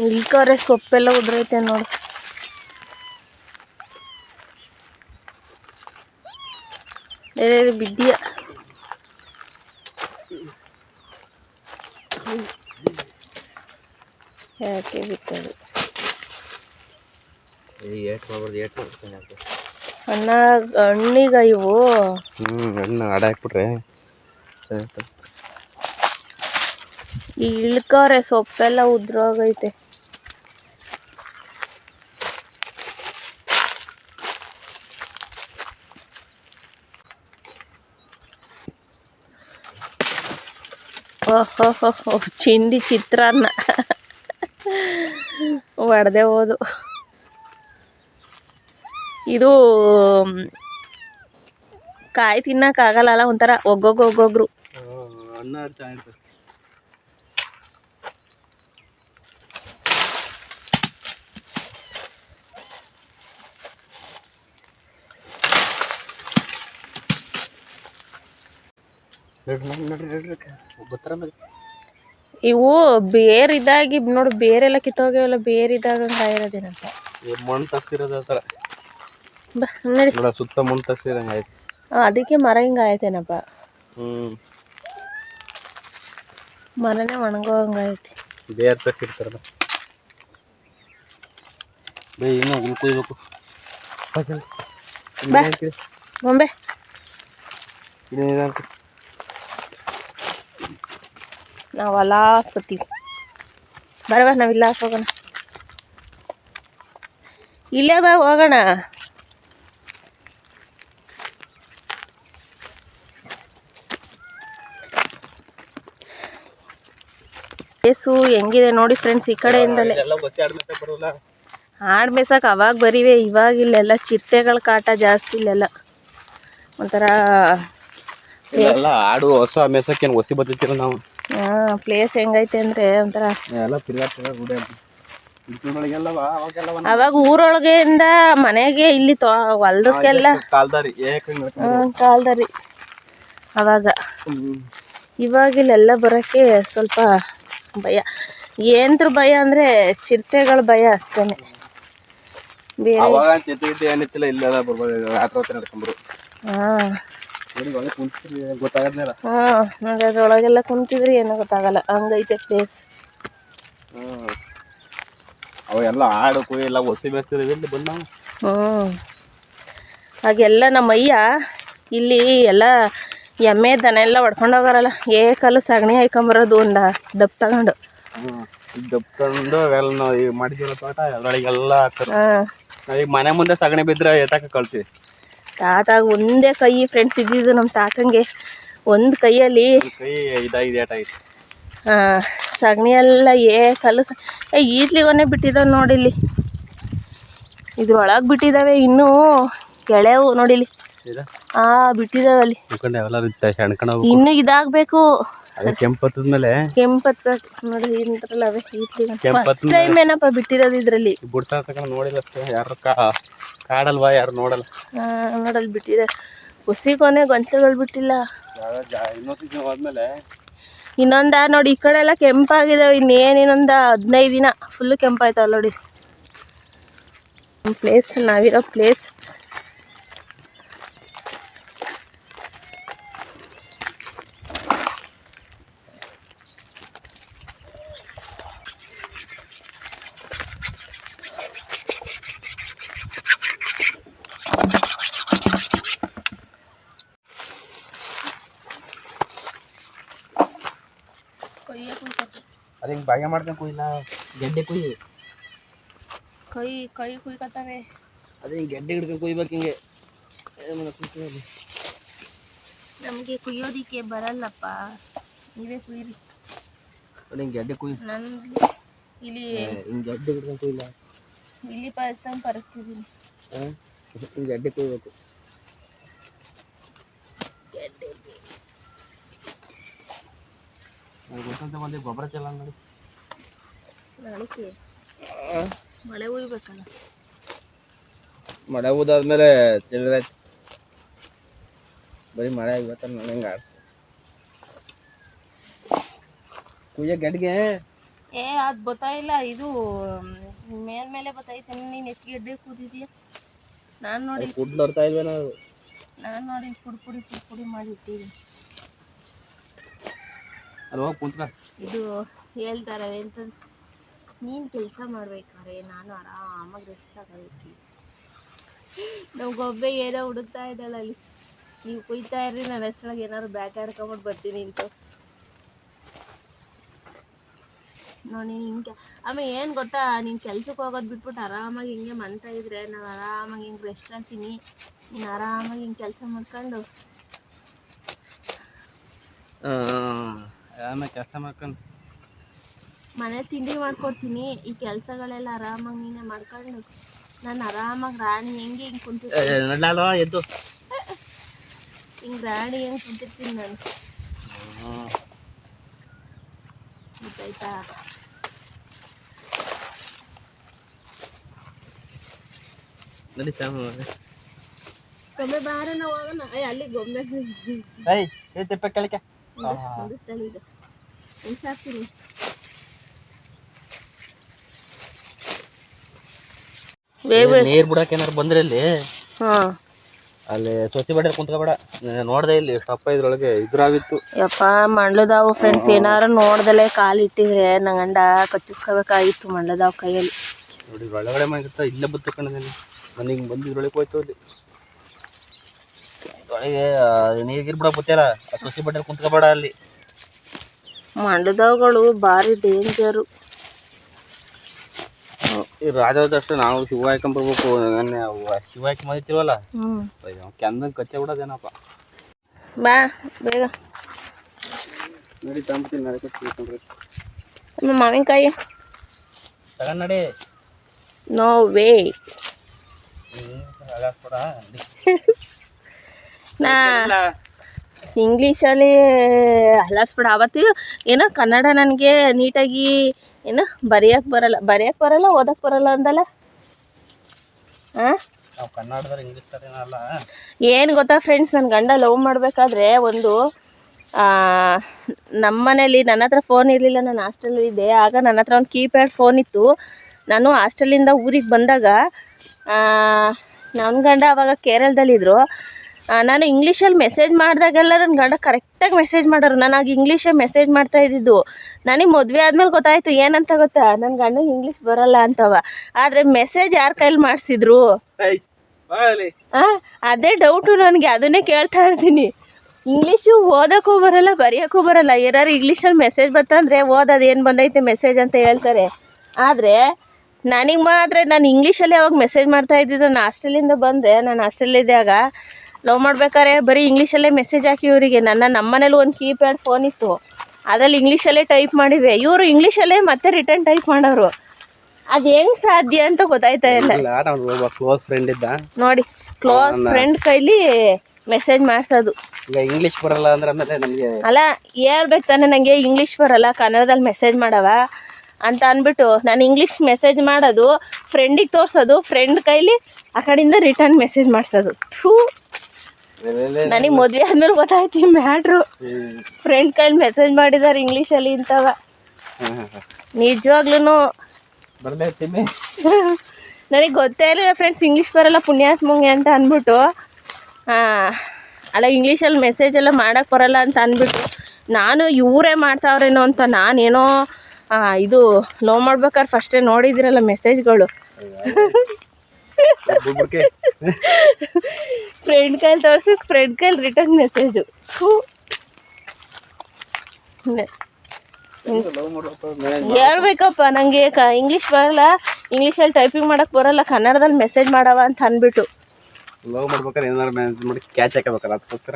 ಇಳ್ಕವ್ರೆ, ಸೊಪ್ಪೆಲ್ಲ ಉದ್ರೈತೆ ನೋಡು. ಬಿದ್ದೀಯ ಯಾಕೆ ಬಿತ್ತದು? ಹಣ್ಣಿಗ ಇವು ಹಣ್ಣು ಅಡ ಹಾಕ್ಬಿಟ್ರೆ ಇಳ್ಕವ್ರೆ, ಸೊಪ್ಪೆಲ್ಲ ಉದ್ರೋಗೈತೆ. ಓಹೋ ಚಿಂದಿ ಚಿತ್ರಾನ್ನ ಹೊಡೆದೇ ಹೋದು. ಇದು ಕಾಯಿ ತಿನ್ನಕ್ಕಾಗಲ್ಲ, ಒಂಥರ ಒಗ್ಗೊಗ್ರು. ಇವು ಬೇರಿದ್ದಾಗಿ ನೋಡು, ಬೇರೆಲ್ಲ ಕಿತ್ತೋಗ್ಯವಲ್ಲ, ಬೇರಿದ್ದಾಗ ಕಾಯಿರೋದೇನಂತ ಮಣ್ಣು ತಗ್ಸಿರೋದ ನೋಡಿ, ಸುತ್ತ ಮಣ್ಣು ತಗ್ಸಿದಂಗ ಆಯ್ತು. ಅದಕ್ಕೆ ಮರ ಹಿಂಗ ಆಯ್ತೇನಪ್ಪ. ಮರನೇ ಒಣಗೋ ಹಂಗೈತಿ. ಬೇರ್ ತಕ್ಕಿರ್ತಾರಲ್ಲ. ಇನ್ನು ಅದನ್ನ ಕುಯ್ಬೇಕು. ಬೊಂಬೆ ನಾವು ಹೊಲ ಹಾಸ್ಕೊತೀವಿ. ಬರವ, ನಾವಿಲ್ಲ ಹೋಗೋಣ. ಇಲ್ಲೇ ಬಾ ಹೋಗೋಣ. ಪ್ಲೇಸು ಹೆಂಗಿದೆ ನೋಡಿ ಫ್ರೆಂಡ್ಸ್, ಈ ಕಡೆಯಿಂದಲೇ. ಆಡ್ ಮೇಸಕ್ಕೆ ಅವಾಗ ಬರಿವೆ, ಇವಾಗ ಇಲ್ಲೆಲ್ಲ ಚಿರತೆಗಳ ಕಾಟ ಜಾಸ್ತಿ. ಇಲ್ಲೆಲ್ಲ ಒಂಥರ ಆಡು ಹೊಸ ಮೇಸಕ್ಕೆ ಹೊಸಿ ಬತ್ತಿಲ್ಲ ನಾವು. ಪ್ಲೇಸ್ ಹೆಂಗೈತೆ ಅಂದ್ರೆ ಒಂಥರ ಅವಾಗ ಊರೊಳಗೆಯಿಂದ ಮನೆಗೆ ಇಲ್ಲಿ ಹೊಲ್ದಕ್ಕೆಲ್ಲ ಕಾಲ್ದಾರಿ ಅವಾಗ. ಇವಾಗ ಇಲ್ಲೆಲ್ಲ ಬರೋಕ್ಕೆ ಸ್ವಲ್ಪ ಭಯ. ಏನ್ರ ಭಯ ಅಂದರೆ ಚಿರತೆಗಳ ಭಯ ಅಷ್ಟೇ. ನೋಡಿ ಅದ್ರೊಳಗೆಲ್ಲ ಕುಂತಿದ್ರಿ ಏನೋ ಗೊತ್ತಾಗಲ್ಲ, ಹಂಗೈತೆ ಪ್ಲೇಸ್. ಅವೆಲ್ಲ ಆಡು ಕುಯಿ ಎಲ್ಲ ಹೊಸಿ ಬೇಸ್ತಿರೋದ್ರಿಂದ ಬಂದ. ಹಾಗೆಲ್ಲ ನಮ್ಮ ಅಯ್ಯ ಇಲ್ಲಿ ಎಲ್ಲ ಎಮ್ಮೆ ದನ ಎಲ್ಲ ಹೊಡ್ಕೊಂಡು ಹೋಗಾರಲ್ಲ, ಏಕಲ್ಲು ಸಗಣಿ ಹಾಕೊಂಬರೋದು ಒಂದು ಡಬ್ ತಗೊಂಡು ಎಲ್ಲ ಮಾಡಿದಿರೋ ತೋಟ ಅದ್ರೊಳಗೆಲ್ಲ ಹಾಕ್ತಾರೆ. ಈಗ ಮನೆ ಮುಂದೆ ಸಗಣಿ ಬಿದ್ದರೆ ಎತ್ತಾಕ ಕಳ್ಸಿ. ತಾತಾಗ ಒಂದೇ ಕೈ ಫ್ರೆಂಡ್ಸ್ ಇದ್ದಿದ್ದು ನಮ್ಮ ತಾತಂಗೆ. ಒಂದು ಕೈಯಲ್ಲಿ ಕೈ ಇದಾಗಿದೆ, ಏಟಾಗಿದೆ. ಸಗಣಿ ಎಲ್ಲ ಏಕಲ್ಲು ಈತ್ಲಿಗೊನೆ ಬಿಟ್ಟಿದ್ದಾವೆ ನೋಡಿಲ್ಲಿ. ಇದ್ರೊಳಗೆ ಬಿಟ್ಟಿದ್ದಾವೆ, ಇನ್ನೂ ಎಳೆವು ನೋಡಿಲಿ. ಬಿಟ್ಟಿದ್ದಾವೆ ಅಲ್ಲಿ. ಇನ್ನು ಇದಾಗಬೇಕು. ಕೆಂಪತ್ತದ್ಮೇಲೆ ನೋಡಿ ಇಂತ್ರಲ್ಲ ಅವೇ ಈತ್ಲಿಗೆ ಫಸ್ಟ್ ಟೈಮ್ ಏನಪ್ಪ ಬಿಟ್ಟಿರೋದು ಇದರಲ್ಲಿ. ನೋಡಿಲ್ಲ ಯಾರು, ಕಾಡಲ್ವಾ ಯಾರು ನೋಡಲ್ಲ. ನೋಡಲ್ ಬಿಟ್ಟಿದೆ. ಹುಸಿಗೊನೆ ಗೊಂಚಗಳು ಬಿಟ್ಟಿಲ್ಲ. ಇನ್ನೊಂದ ನೋಡಿ, ಈ ಕಡೆ ಎಲ್ಲ ಕೆಂಪಾಗಿದಾವೆ. ಇನ್ನೊಂದು 15 ದಿನ ಫುಲ್ಲು ಕೆಂಪಾಯ್ತಾವ ನೋಡಿ. ಪ್ಲೇಸ್, ನಾವಿರೋ ಪ್ಲೇಸ್ ಅದು ಹಿಂಗೆ ಬಾಯಿಗೆ ಮಾಡ್ಕೊಂಡು ಕುಯ್ಯಿಲ್ಲ, ಗೆಡ್ಡೆ ಕುಯ್ಯಿ. ಕೈ ಕುಯ್ಕತ್ತವೆ. ಅದೇ ಹಿಂಗೆ ಗೆಡ್ಡೆ ಹಿಡ್ಕೊಂಡು ಕುಯ್ಬೇಕು ಹಿಂಗೆ. ನಮಗೆ ಕುಯ್ಯೋದಿಕ್ಕೆ ಬರಲ್ಲಪ್ಪ, ನೀವೇ ಕುಯ್ಯಿರಿ. ಹಿಂಗೆ ಗೆಡ್ಡೆ ಕುಯ್ಯಿ. ಇಲ್ಲಿ ಹಿಂಗೆ ಗೆಡ್ಡೆ ಹಿಡ್ಕೊಂಡು ಕುಯ್ಯಿಲ್ಲ, ಇಲ್ಲಿ ಪರಿಸ್ತಿದ್ದೀನಿ. ಹಿಂಗೆ ಗೆಡ್ಡೆ ಕುಯ್ಬೇಕು. ಗೆಡ್ಡೆ ಗೊಬ್ಬರ ಚೆಲ್ಲ ನೋಡಿ ನಾಳೆಗೆ ಮಳೆ ಉಯ್ಬೇಕಲ್ಲ. ಮಳೆ ಊದಾದ್ಮೇಲೆ ತಿಳಿದಾಯ್ತು. ಬರೀ ಮಳೆ ಇವತ್ತ ನಂಗೆ ಕುಯ್ಯ ಗಡ್ಗೆ ಅದು ಗೊತ್ತಾಯಿಲ್ಲ. ಇದು ಮೇಲ್ಮೇಲೆ ಗೊತ್ತಾಯ್ತು. ನೀನು ಎಷ್ಟು ಗೆಡ್ಡೆ ಕೂದಿದೀಯ? ನಾನು ನೋಡಿ ಫುಡ್ ನೋಡ್ತಾ ಇಲ್ವೇ ನಾವು. ನಾನು ನೋಡಿ ಪುಡಿ ಮಾಡಿರ್ತೀವಿ. ಅಲ್ಲಿ ಹೋಗಿ ಕುಂತ್ಕ. ಇದು ಹೇಳ್ತಾರೆ ಎಂತ, ನೀನು ಕೆಲಸ ಮಾಡ್ಬೇಕಾರೆ ನಾನು ಆರಾಮಾಗಿ ರೆಸ್ಟ್ ತಗೊಳ್ತೀವಿ. ನಾವು ಗೊಬ್ಬೆ ಏನೋ ಹುಡುಕ್ತಾ ಇದ್ದಲ್ಲ ಅಲ್ಲಿ. ನೀವು ಕುಯ್ತಾ ಇರ್ರಿ, ನಾನು ಅಷ್ಟೊಳಗೆ ಏನಾದ್ರು ಬ್ಯಾಟ್ ಆಡ್ಕೊಂಬಿಟ್ಟು ಬರ್ತೀನಿ ಅಂತ ನೋಡಿ. ಹಿಂಗೆ ಆಮೇಲೆ ಏನು ಗೊತ್ತಾ, ನೀನು ಕೆಲ್ಸಕ್ಕೆ ಹೋಗೋದು ಬಿಟ್ಬಿಟ್ಟು ಆರಾಮಾಗಿ ಹಿಂಗೆ ಮಂತ ಇದ್ರೆ ನಾನು ಆರಾಮಾಗಿ ಹಿಂಗೆ ರೆಸ್ಟ್ ಆಗ್ತೀನಿ. ನೀನು ಆರಾಮಾಗಿ ಹಿಂಗೆ ಕೆಲಸ ಮಾಡ್ಕೊಂಡು ಕೆಲಸ ಮಾಡ್ಕೊಂಡು ಮನೆ ತಿಂಡಿ ಮಾಡ್ಕೊಡ್ತೀನಿ. ಈ ಕೆಲಸಗಳೆಲ್ಲ ಆರಾಮಾಗಿ ನೀನೇ ಮಾಡ್ಕೊಂಡು ನಾನು ಆರಾಮಾಗಿ ರಾಣಿ ಹೆಂಗೆ ಹಿಂಗೆ ಕುಂತಿರ್ತೀನಿ. ಎದ್ದು ಹಿಂಗೆ ರಾಣಿ ಹೆಂಗೆ ಕುಂತಿರ್ತೀನಿ ನಾನು. ಗೊತ್ತಾಯ್ತಾ? ಗೊಮ್ಮೆ ಬಾರನ ಹೋಗೋಣ. ಅಲ್ಲಿ ಗೊಮ್ಮೆ ಉಳ್ಸಾಕ್ತೀನಿ. ನೀರ್ ಬಿಡಕ್ಕೆ ಏನಾರು ಬಂದ್ರೆ ಇಲ್ಲಿ ಅಲ್ಲಿ ಸ್ವಚ್ಛ ಬಟ್ಟೆ ಕುಂತ್ಕೋಬೇಡ. ನೋಡ್ದೆ ಇಲ್ಲಿ ಸ್ಟಪ್ಪ ಇದ್ರೊಳಗೆ ಇದ್ರಾಗಿತ್ತು. ಯಪ್ಪ ಮಂಡ್ಲದಾವು ಫ್ರೆಂಡ್ಸ್. ಏನಾರು ನೋಡ್ದಲೆ ಕಾಲಿಟ್ಟಿದ್ರೆ ನಂಗಂಡ ಕಚ್ಚಿಸ್ಕೋಬೇಕಾಗಿತ್ತು ಮಂಡ್ಲದಾವ್ ಕೈಯಲ್ಲಿ. ನೋಡಿ ಒಳಗಡೆ ಮಾಡಿರ್ತಾ ಇಲ್ಲೇ ಬತ್ತಕೊಂಡಿದ್ದೀನಿ. ನನಗೆ ಬಂದು ಇದ್ರೊಳಗೆ ಹೋಯ್ತು. ಅಲ್ಲಿ ಒಳಗೆ ನೀರ್ಗಿರ್ ಬಿಡ ಬತ್ತಿಯಲ್ಲ, ಸ್ವಚ್ಛ ಬಟ್ಟೆ ಕುಂತ್ಕೋಬೇಡ ಅಲ್ಲಿ. ಮಂಡ್ಲದಾವ್ಗಳು ಭಾರಿ ಡೇಂಜರು. ಈ ರಾಜದಷ್ಟು ನಾವು ಶಿವ ಹಾಕೊಂಡ್ಬರ್ಬೇಕು. ಶಿವ ಹಾಕಿ ಮರಿತೀವಲ್ಲ, ಕೆಂದಂಗೆ ಕಚ್ಚೆ ಬಿಡೋದೇನಪ್ಪ. ಬಾ ಬೇಗ ನಡಿ ತಂಬ್ತೀನಿ. ನಾಳೆ ಕಚ್ಚಿಕೊಂಡ್ರಿ ಮಾವಿನಕಾಯಿ ತಗೊಂಡ್ ನಡಿ. No way. ನಾ ಇಂಗ್ಲೀಷಲ್ಲಿ ಹಲಾಸ್ಬಿಡ. ಅವತ್ತು ಏನೋ ಕನ್ನಡ ನನಗೆ ನೀಟಾಗಿ ಏನು ಬರೆಯಕ್ಕೆ ಬರಲ್ಲ ಓದಕ್ಕೆ ಬರಲ್ಲ ಅಂದಲ್ಲ. ಏನು ಗೊತ್ತಾ ಫ್ರೆಂಡ್ಸ್, ನನ್ನ ಗಂಡ ಲವ್ ಮಾಡಬೇಕಾದ್ರೆ ಒಂದು ನಮ್ಮ ಮನೇಲಿ ನನ್ನ ಹತ್ರ ಫೋನ್ ಇರಲಿಲ್ಲ. ನಾನು ಹಾಸ್ಟೆಲಲ್ಲಿ ಇದ್ದೆ. ಆಗ ನನ್ನ ಹತ್ರ ಒಂದು ಕೀಪ್ಯಾಡ್ ಫೋನ್ ಇತ್ತು. ನಾನು ಹಾಸ್ಟೆಲಿಂದ ಊರಿಗೆ ಬಂದಾಗ ನನ್ನ ಗಂಡ ಅವಾಗ ಕೇರಳದಲ್ಲಿದ್ದರು. ನಾನು ಇಂಗ್ಲೀಷಲ್ಲಿ ಮೆಸೇಜ್ ಮಾಡಿದಾಗೆಲ್ಲ ನನ್ನ ಗಂಡ ಕರೆಕ್ಟಾಗಿ ಮೆಸೇಜ್ ಮಾಡೋರು. ನಾನು ಆಗ ಇಂಗ್ಲೀಷೇ ಮೆಸೇಜ್ ಮಾಡ್ತಾ ಇದ್ದಿದ್ದು. ನನಗೆ ಮದುವೆ ಆದಮೇಲೆ ಗೊತ್ತಾಯಿತು ಏನಂತ ಗೊತ್ತಾ, ನನ್ನ ಗಂಡಗೆ ಇಂಗ್ಲೀಷ್ ಬರೋಲ್ಲ ಅಂತವ. ಆದರೆ ಮೆಸೇಜ್ ಯಾರ ಕೈಲಿ ಮಾಡಿಸಿದ್ರು ಅದೇ ಡೌಟು ನನಗೆ. ಅದನ್ನೇ ಕೇಳ್ತಾ ಇರ್ತೀನಿ. ಇಂಗ್ಲೀಷು ಓದೋಕ್ಕೂ ಬರಲ್ಲ, ಬರೆಯೋಕ್ಕೂ ಬರಲ್ಲ. ಏನಾರು ಇಂಗ್ಲೀಷಲ್ಲಿ ಮೆಸೇಜ್ ಬರ್ತಂದರೆ ಓದೋದು ಏನು ಬಂದೈತೆ ಮೆಸೇಜ್ ಅಂತ ಹೇಳ್ತಾರೆ. ಆದರೆ ನನಗೆ ಮಾತ್ರ ನಾನು ಇಂಗ್ಲೀಷಲ್ಲೇ ಅವಾಗ ಮೆಸೇಜ್ ಮಾಡ್ತಾ ಇದ್ದಿದ್ದು. ನಾನು ಹಾಸ್ಟೆಲಿಂದ ಬಂದರೆ, ನಾನು ಹಾಸ್ಟೆಲಿದ್ದಾಗ ಲವ್ ಮಾಡ್ಬೇಕಾದ್ರೆ ಬರೀ ಇಂಗ್ಲೀಷಲ್ಲೇ ಮೆಸೇಜ್ ಹಾಕಿ ಇವರಿಗೆ. ನಮ್ಮ ಮನೇಲಿ ಒಂದು ಕೀಪ್ಯಾಡ್ ಫೋನ್ ಇತ್ತು, ಅದರಲ್ಲಿ ಇಂಗ್ಲೀಷಲ್ಲೇ ಟೈಪ್ ಮಾಡಿವೆ. ಇವರು ಇಂಗ್ಲೀಷಲ್ಲೇ ಮತ್ತೆ ರಿಟರ್ನ್ ಟೈಪ್ ಮಾಡೋರು. ಅದು ಹೆಂಗೆ ಸಾಧ್ಯ ಅಂತ ಗೊತ್ತಾಯ್ತಾ ಇಲ್ಲ. ಕ್ಲೋಸ್ ಫ್ರೆಂಡ್ ಇದ್ದ ನೋಡಿ, ಕ್ಲೋಸ್ ಫ್ರೆಂಡ್ ಕೈಲಿ ಮೆಸೇಜ್ ಮಾಡಿಸೋದು. ಇಂಗ್ಲೀಷ್ ಬರಲ್ಲ ಅಂದ್ರೆ ಆಮೇಲೆ ನಮಗೆ ಅಲ್ಲ ಹೇಳ್ಬೇಕು ತಾನೆ, ನನಗೆ ಇಂಗ್ಲೀಷ್ ಬರಲ್ಲ, ಕನ್ನಡದಲ್ಲಿ ಮೆಸೇಜ್ ಮಾಡವ ಅಂತ ಅಂದ್ಬಿಟ್ಟು ನಾನು ಇಂಗ್ಲೀಷ್ ಮೆಸೇಜ್ ಮಾಡೋದು, ಫ್ರೆಂಡಿಗೆ ತೋರಿಸೋದು, ಫ್ರೆಂಡ್ ಕೈಲಿ ಆ ಕಡೆಯಿಂದ ರಿಟರ್ನ್ ಮೆಸೇಜ್ ಮಾಡಿಸೋದು. ನನಗೆ ಮದುವೆ ಆದ್ಮೇಲೆ ಗೊತ್ತಾಯ್ತು ಈ ಮ್ಯಾಟ್ರು. ಫ್ರೆಂಡ್ ಕೈಲಿ ಮೆಸೇಜ್ ಮಾಡಿದಾರೆ ಇಂಗ್ಲೀಷಲ್ಲಿ ಇಂಥವ. ನಿಜವಾಗ್ಲೂ ನನಗೆ ಗೊತ್ತೇ ಇರಲಿಲ್ಲ ಫ್ರೆಂಡ್ಸ್, ಇಂಗ್ಲೀಷ್ ಬರಲ್ಲ ಪುಣ್ಯಾತ್ಮಂಗೆ ಅಂತ ಅಂದ್ಬಿಟ್ಟು. ಅಲ್ಲ ಇಂಗ್ಲೀಷಲ್ಲಿ ಮೆಸೇಜ್ ಎಲ್ಲ ಮಾಡೋಕ್ಕೆ ಬರಲ್ಲ ಅಂತ ಅಂದ್ಬಿಟ್ಟು ನಾನು ಇವರೇ ಮಾಡ್ತಾವ್ರೇನೋ ಅಂತ ನಾನೇನೋ ಇದು ಲವ್ ಮಾಡ್ಬೇಕಾದ್ರೆ ಫಸ್ಟೇ ನೋಡಿದಿರಲ್ಲ ಮೆಸೇಜ್ಗಳು. ಫ್ರೆಂಡ್ ಕೈಲಿ ತೋರಿಸಿ ಫ್ರೆಂಡ್ ಕೈಲಿ ರಿಟರ್ನ್ ಮೆಸೇಜು. ಹೇಳ್ಬೇಕಪ್ಪ ನನಗೆ ಇಂಗ್ಲೀಷ್ ಬರಲ್ಲ, ಇಂಗ್ಲೀಷಲ್ಲಿ ಟೈಪಿಂಗ್ ಮಾಡೋಕ್ಕೆ ಬರಲ್ಲ, ಕನ್ನಡದಲ್ಲಿ ಮೆಸೇಜ್ ಮಾಡವ ಅಂತ ಅಂದ್ಬಿಟ್ಟು. ಲವ್ ಮಾಡ್ಬೇಕಾದ್ರೆ ಏನಾರು ಮ್ಯಾನೇಜ್ ಮಾಡಿ ಕ್ಯಾಚ್ ಹಾಕಬೇಕಲ್ಲ, ಅದಕ್ಕೋಸ್ಕರ.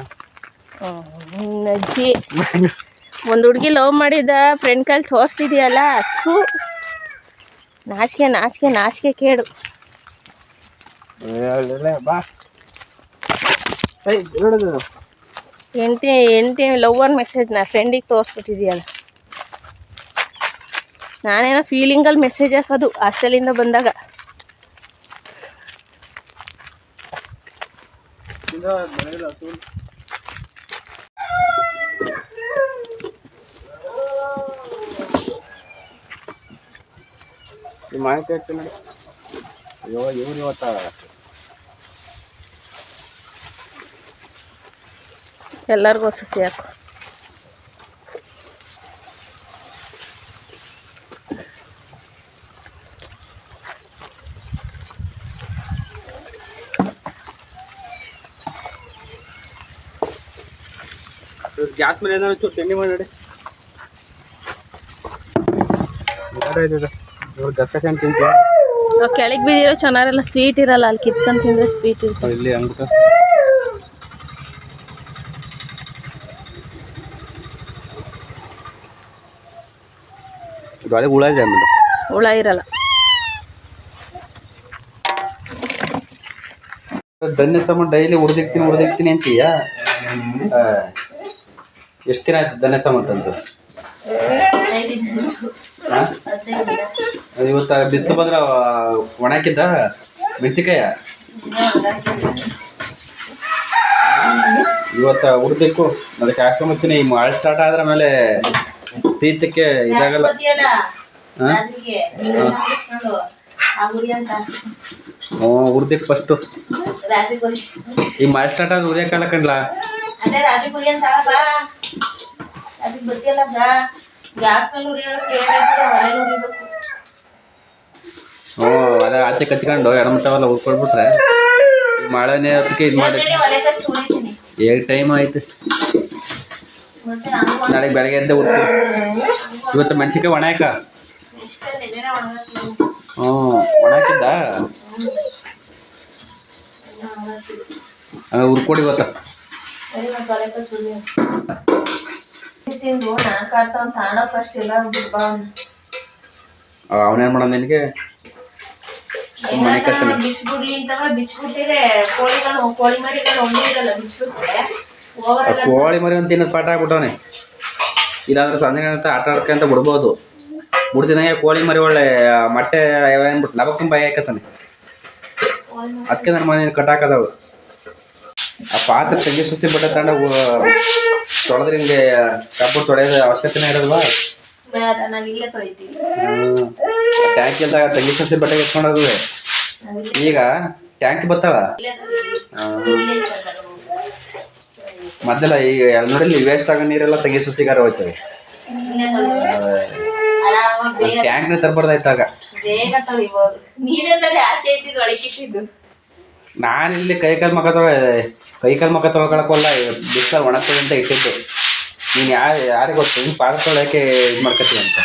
ಅಜ್ಜಿ ಒಂದು ಹುಡುಗಿ ಲವ್ ಮಾಡಿದ ಫ್ರೆಂಡ್ ಕೈಲಿ ತೋರಿಸಿದ್ಯಲ್ಲ, ನಾಚಿಕೆ ನಾಚಿಕೆ ನಾಚಿಕೆ ಕೇಡು. ಎಂಟಿ ಲವ್ವರ್ ಮೆಸೇಜ್ನ ಫ್ರೆಂಡಿಗೆ ತೋರಿಸ್ಬಿಟ್ಟಿದ್ಯಲ್ಲ. ನಾನೇನೋ ಫೀಲಿಂಗಲ್ಲಿ ಮೆಸೇಜ್ ಹಾಕೋದು ಹಾಸ್ಟೆಲಿಂದ ಬಂದಾಗ. ಮಾಹಿತಿ ಆಗ್ತೀನಿ ನೋಡಿ. ಅಯ್ಯೋ ಇವ್ರು ಇವತ್ತ ಎಲ್ಲರಿಗೂ ಸಸಿ ಹಾಕು. ಗ್ಯಾಸ್ ಮೇಲೆ ಏನಾದ್ರು ಚೂರು ತಿಂಡಿ ಮಾಡಿ ಗಸಕಂಡು ತಿಂತೀವಿ. ನಾವು ಕೆಳಗೆ ಬಿದ್ದಿರೋ ಚೆನ್ನಾರೆಲ್ಲ ಸ್ವೀಟ್ ಇರಲ್ಲ, ಅಲ್ಲಿ ಕಿತ್ಕೊಂಡು ತಿಂದ್ರೆ ಸ್ವೀಟ್ ಇರ್ತವೆ. ಇಲ್ಲಿ ಹಂಗ ಗಾಳಿ ಹುಳ ಇದೆ ಆಮೇಲೆ ಹುಳ ಇರಲ್ಲ. ಧನ್ಯ ಸಮ ಡೈಲಿ ಉಡ್ದಿಕ್ತೀನಿ ಅಂತೀಯ. ಎಷ್ಟು ದಿನ ಆಯ್ತು ಧನ್ಯ ಸಮ ಅಂತಂದು? ಇವತ್ತು ಬಿಸಿಲು ಬಂದ್ರೆ ಒಣಾಕಿದ್ದ ಮೆಣಸಿಕಾಯ ಇವತ್ತು ಉಡ್ಬೇಕು. ಅದಕ್ಕೆ ಹಾಕೊಂಬತ್ತೀನಿ. ಈ ಮಳೆ ಸ್ಟಾರ್ಟ್ ಆದ್ರೆ ಆಮೇಲೆ ಶೀತಕ್ಕೆ ಇದಾಗಲ್ಲ. ಉರ್ದಿಕ್ ಫಸ್ಟು ಈ ಮಳೆ ಸ್ಟಾರ್ಟ್ ಆದ್ರೆ ಉರಿಯಕ್ಕಲ್ಲ ಕಣ್ಲಾ. ಅದ ಆಚೆ ಕಚ್ಕೊಂಡು ಎಡಮಟ್ಟವೆಲ್ಲ ಉಳ್ಕೊಳ್ಬಿಟ್ರೆ ಈ ಮಳೆನೇ ಅದಕ್ಕೆ ಇದು ಮಾಡಿ ಹೇಗೆ ಟೈಮ್ ಆಯ್ತು. ನಾಳೆ ಬೆಳಗ್ಗೆ ಎದ್ದೆ ಉರ್ತೀವಿ. ಇವತ್ತು ಮೆಣಸಿನ್ಕಾಯಿ ಒಣಾಕ ಒಣಾಕಿದ್ದ ಆಮೇಲೆ ಉರ್ಕೊಡಿ ಇವತ್ತ. ಅವನೇನ್ ಮಾಡೋಣ ನಿನಗೆ ಮನೆ ಕಷ್ಟ. ಕೋಳಿ ಮರಿ ಅಂತ ತಿನ್ನೋದು ಪಾಠ ಆಗ್ಬಿಟ್ಟವನೆ. ಇಲ್ಲಾಂದ್ರೆ ಸಂಜೆ ಅಂತ ಆಟ ಆಡ್ಕೊಂತ ಬಿಡ್ಬೋದು. ಬಿಡ್ತಿದಂಗೆ ಕೋಳಿ ಮರಿ ಒಳ್ಳೆ ಮೊಟ್ಟೆ ಏನ್ಬಿಟ್ಟು ಲಬಕ್ಕಂಬ ಹಾಕತ್ತಾನೆ. ಅದಕ್ಕೆ ನನ್ನ ಮನೆ ಕಟ್ಟಾಕದವು. ಆ ಪಾತ್ರೆ ತೆಗಿ ಸುತ್ತಿ ಬಟ್ಟೆ ತಗೊಂಡು ತೊಳೆದ್ರೆ ಹಿಂಗೆ ಕಬ್ಬು ತೊಳೆಯೋದು ಅವಶ್ಯಕತೆನೇ ಇರೋಲ್ವಾ. ಟ್ಯಾಂಕ್ ಇಲ್ದಾಗ ತೆಗಿ ಸುತ್ತಿ ಬಟ್ಟೆ ಎತ್ಕೊಂಡೋದು. ಈಗ ಟ್ಯಾಂಕ್ ಬರ್ತಾವ ಮೊದಲೆಲ್ಲ. ಈಗ ನೋಡಿ ವೇಸ್ಟ್ ಆಗೋ ನೀರೆಲ್ಲ ತೆಗಿ ಸುಸಿಗಾರ ಹೋಗ್ತವೆ. ಟ್ಯಾಂಕ್ನ ತರಬಾರ್ದಾಯ್ತಾಗ. ನಾನಿಲ್ಲಿ ಕೈಕಾಲು ಮಕ್ಕ ತೊಗೊಳಕಲ್ಲ. ಬಿಸಿಲಲ್ಲಿ ಒಣಗ್ತದೆ ಅಂತ ಇಟ್ಟಿದ್ದು. ನೀನು ಯಾರಿಗೆ ಗೊತ್ತು ಹಿಂಗೆ ಪಾತ್ರೆ ತೊಗೊಳಕ್ಕೆ ಇದು ಮಾಡ್ಕೊತೀವಿ ಅಂತ.